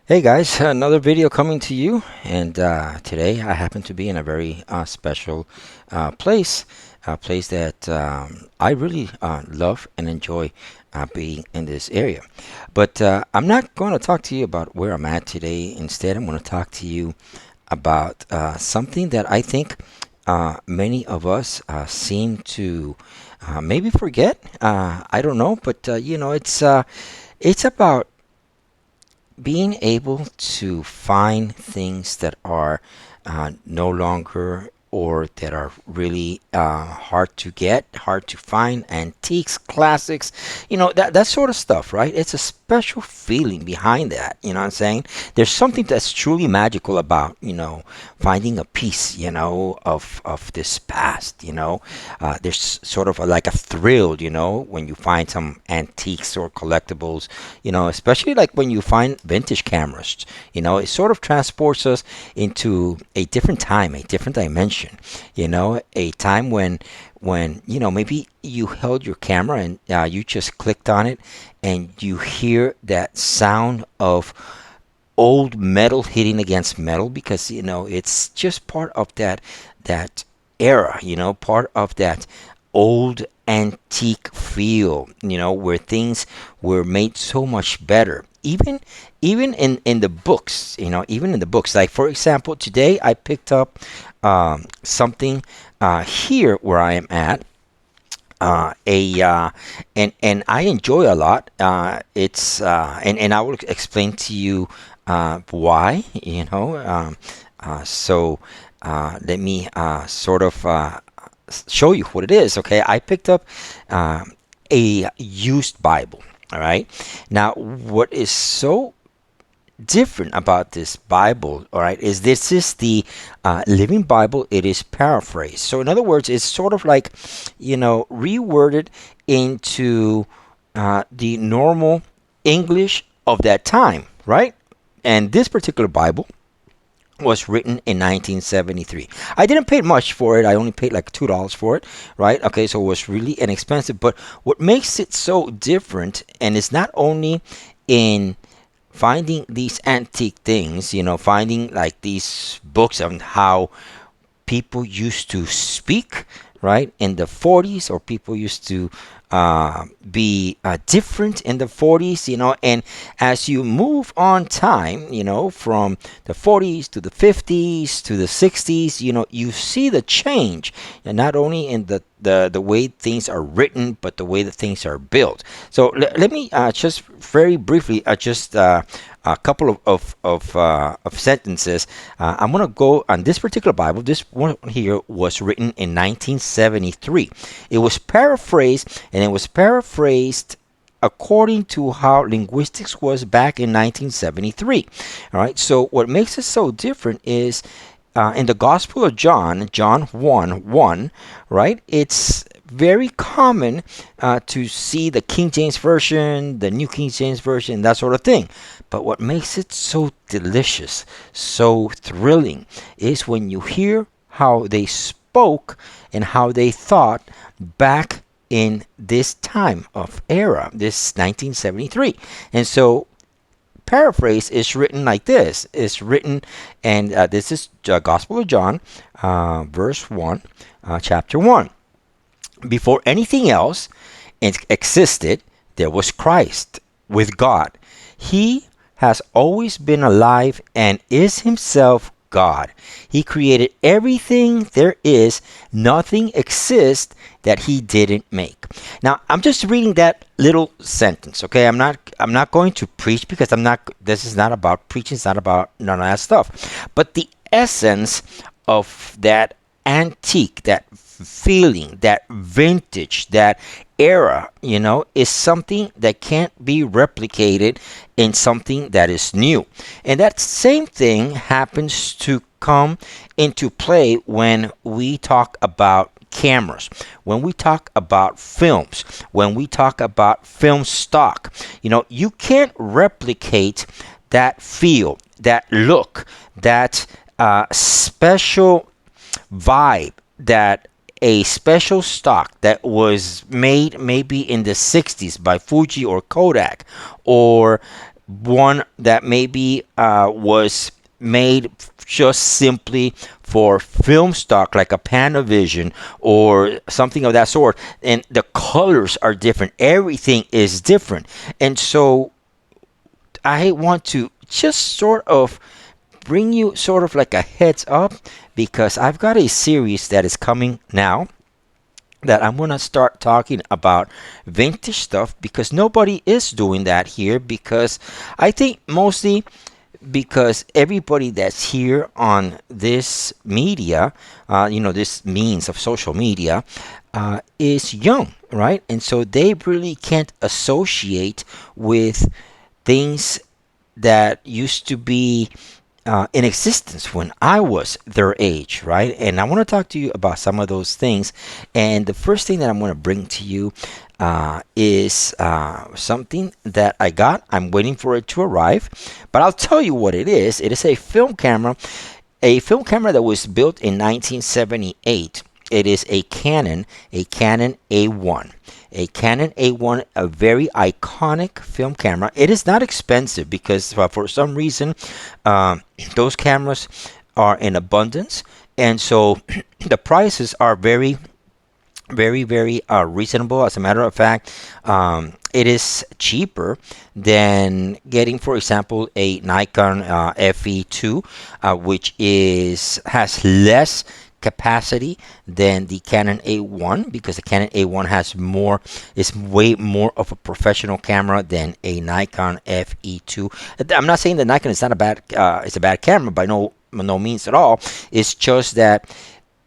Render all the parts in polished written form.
Hey guys, another video coming to you, and today I happen to be in a very special place, a place that I really love and enjoy being in this area. But I'm not going to talk to you about where I'm at today. Instead, I'm going to talk to you about something that I think many of us seem to maybe forget. I don't know, but it's about being able to find things that are no longer or that are really hard to get, hard to find, antiques, classics, that sort of stuff, right? It's a special feeling behind that, you know what I'm saying? There's something that's truly magical about, finding a piece, of this past, there's sort of like a thrill, when you find some antiques or collectibles, especially like when you find vintage cameras, it sort of transports us into a different time, a different dimension, a time when maybe you held your camera and you just clicked on it and you hear that sound of old metal hitting against metal because it's just part of that era, part of that old antique feel, where things were made so much better. Even in the books, even in the books. Like for example, today I picked up something here where I am at a and I enjoy a lot. It's and I will explain to you why. So let me sort of show you what it is. Okay, I picked up a used Bible. All right. Now, what is so different about this Bible, all right, is this is the Living Bible. It is paraphrased. So, in other words, it's sort of like, reworded into the normal English of that time, right? And this particular Bible was written in 1973. I didn't pay much for it. I only paid like $2 for it, right? Okay, so it was really inexpensive. But what makes it so different, and it's not only in finding these antique things, finding like these books on how people used to speak, right, in the 40s, or people used to be different in the 40s, and as you move on time, from the 40s to the 50s to the 60s, you see the change, and not only in the way things are written, but the way that things are built. So let me just very briefly just a couple of sentences. I'm going to go on this particular Bible. This one here was written in 1973. It was paraphrased, and it was paraphrased according to how linguistics was back in 1973. All right. So what makes it so different is in the Gospel of John, John 1 1, right? It's very common to see the King James Version, the New King James Version, that sort of thing. But what makes it so delicious, so thrilling, is when you hear how they spoke and how they thought back in this time of era, this 1973. And so paraphrase is written like this. It's written, and this is Gospel of John, verse 1, chapter 1. Before anything else existed, there was Christ with God. He has always been alive and is himself God. He created everything there is. Nothing exists that he didn't make. Now, I'm just reading that little sentence, okay? I'm not going to preach because I'm not this is not about preaching, it's not about none of that stuff. But the essence of that antique, that feeling, that vintage, that era, is something that can't be replicated in something that is new. And that same thing happens to come into play when we talk about cameras, when we talk about films, when we talk about film stock. You can't replicate that feel, that look, that special vibe, that a special stock that was made maybe in the 60s by Fuji or Kodak, or one that maybe was made just simply for film stock, like a Panavision or something of that sort, and the colors are different. Everything is different, and so I want to just sort of bring you sort of like a heads up, because I've got a series that is coming now that I'm going to start talking about vintage stuff, because nobody is doing that here, because I think mostly because everybody that's here on this media, this means of social media, is young, right? And so they really can't associate with things that used to be in existence when I was their age, right? And I want to talk to you about some of those things. And the first thing that I'm going to bring to you is something that I got. I'm waiting for it to arrive, but I'll tell you what it is. It is a film camera that was built in 1978. It is a Canon A1. A Canon A1, a very iconic film camera. It is not expensive because for some reason those cameras are in abundance, and so the prices are very, very reasonable. As a matter of fact, it is cheaper than getting, for example, a Nikon FE2, which is has less capacity than the Canon A1, because the Canon A1 has more, is way more of a professional camera than a Nikon FE2. I'm not saying that Nikon is not a bad it's a bad camera, by no means at all. It's just that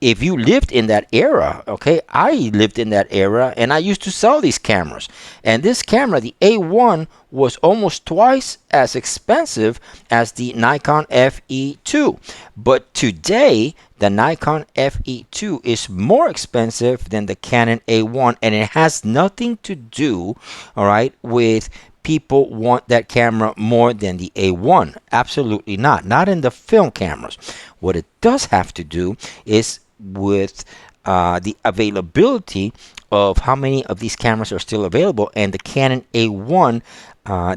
if you lived in that era, okay, I lived in that era, and I used to sell these cameras. And this camera, the A1, was almost twice as expensive as the Nikon FE2. But today, the Nikon FE2 is more expensive than the Canon A1, and it has nothing to do, all right, with people want that camera more than the A1. Absolutely not. Not in the film cameras. What it does have to do is with the availability of how many of these cameras are still available. And the Canon A1,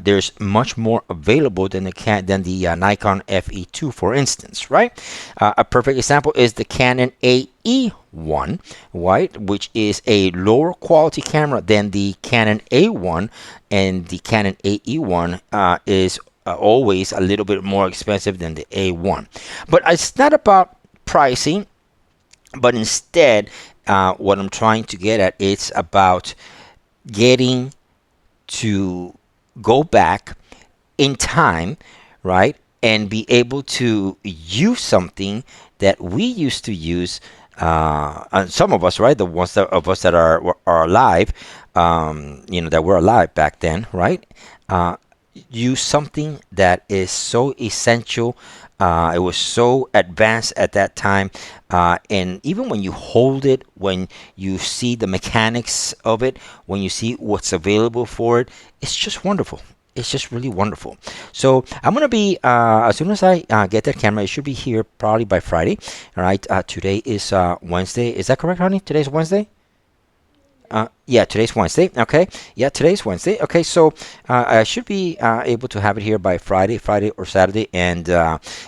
there's much more available than the Nikon FE2, for instance, right? A perfect example is the Canon AE1, right, which is a lower quality camera than the Canon A1, and the Canon AE1 is always a little bit more expensive than the A1. But it's not about pricing, but instead, what I'm trying to get at, it's about getting to go back in time, right, and be able to use something that we used to use. And some of us, right, the ones of us that are alive, that were alive back then, right, use something that is so essential. It was so advanced at that time, and even when you hold it, when you see the mechanics of it, when you see what's available for it, it's just wonderful. It's just really wonderful. So I'm gonna be as soon as I get that camera, it should be here probably by Friday. All right. Today is Wednesday. Is that correct, honey? Today's Wednesday. Yeah, today's Wednesday. Okay. Yeah, today's Wednesday. Okay, so I should be able to have it here by Friday or Saturday, and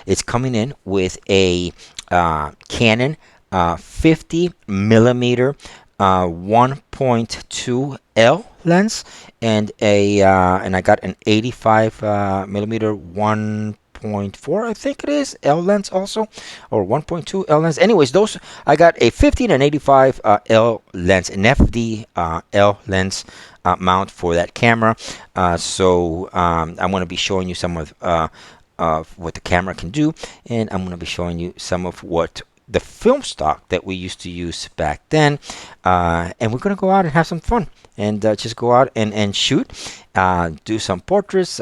it's coming in with a Canon 50 millimeter 1.2 L lens, and I got an 85 millimeter 1.4, I think it is, L lens also, or 1.2 L lens. Anyways, those, I got a 15 and 85 L lens, an FD L lens mount for that camera. So I'm going to be showing you some of what the camera can do, and I'm going to be showing you some of what the film stock that we used to use back then, and we're going to go out and have some fun, and just go out and shoot, do some portraits,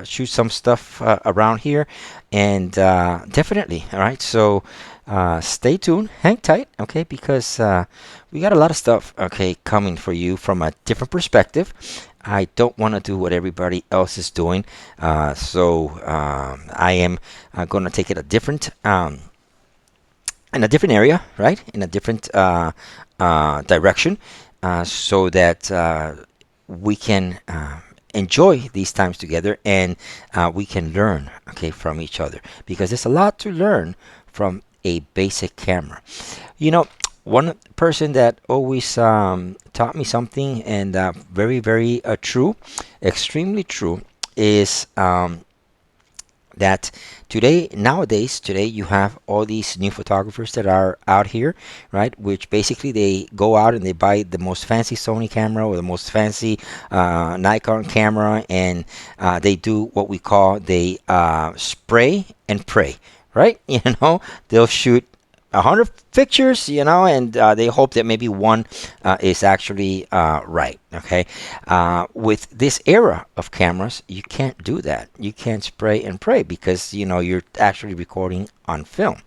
shoot some stuff around here, and definitely, all right, so stay tuned, hang tight, okay, because we got a lot of stuff, okay, coming for you from a different perspective. I don't want to do what everybody else is doing, so I am going to take it a different in a different area, right? In a different direction, so that we can enjoy these times together, and we can learn, okay, from each other, because there's a lot to learn from a basic camera. You know, one person that always taught me something, and very, very true, extremely true, is that today you have all these new photographers that are out here, right? Which basically they go out and they buy the most fancy Sony camera or the most fancy Nikon camera, and they do what we call they spray and pray, right? You know, they'll shoot 100 pictures, and they hope that maybe one is actually right. Okay, with this era of cameras, you can't do that. You can't spray and pray because you're actually recording on film.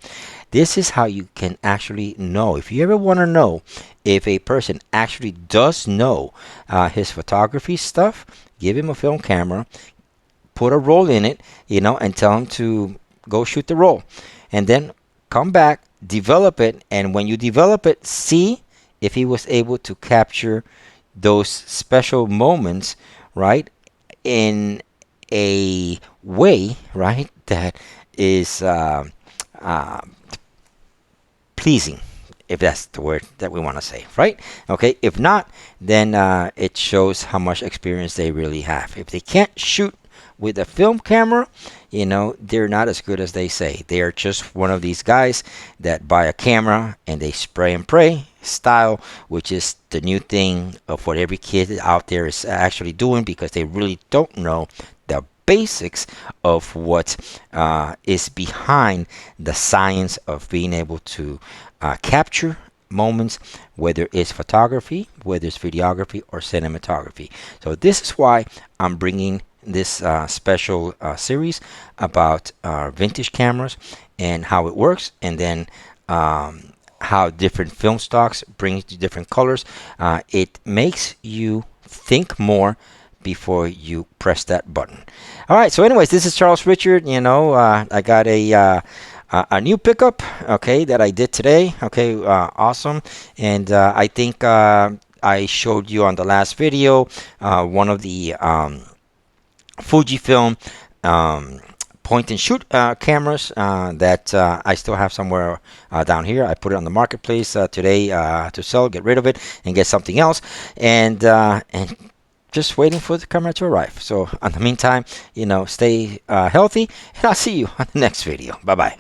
This is how you can actually know. If you ever want to know if a person actually does know his photography stuff, give him a film camera, put a roll in it, and tell him to go shoot the roll, and then come back, develop it, and when you develop it, see if he was able to capture those special moments, right, in a way, right, that is uh, pleasing, if that's the word that we want to say, right? Okay, if not, then it shows how much experience they really have. If they can't shoot with a film camera, they're not as good as they say. They are just one of these guys that buy a camera and they spray and pray style, which is the new thing of what every kid out there is actually doing, because they really don't know the basics of what is behind the science of being able to capture moments, whether it's photography, whether it's videography or cinematography. So this is why I'm bringing this special series about vintage cameras and how it works, and then how different film stocks bring different colors. It makes you think more before you press that button. All right, so anyways, this is Charles Richard. I got a new pickup, okay, that I did today. Okay, awesome. And I think I showed you on the last video one of the Fujifilm point and shoot cameras that I still have somewhere down here. I put it on the marketplace today to sell, get rid of it, and get something else. And just waiting for the camera to arrive. So in the meantime, stay healthy, and I'll see you on the next video. Bye bye.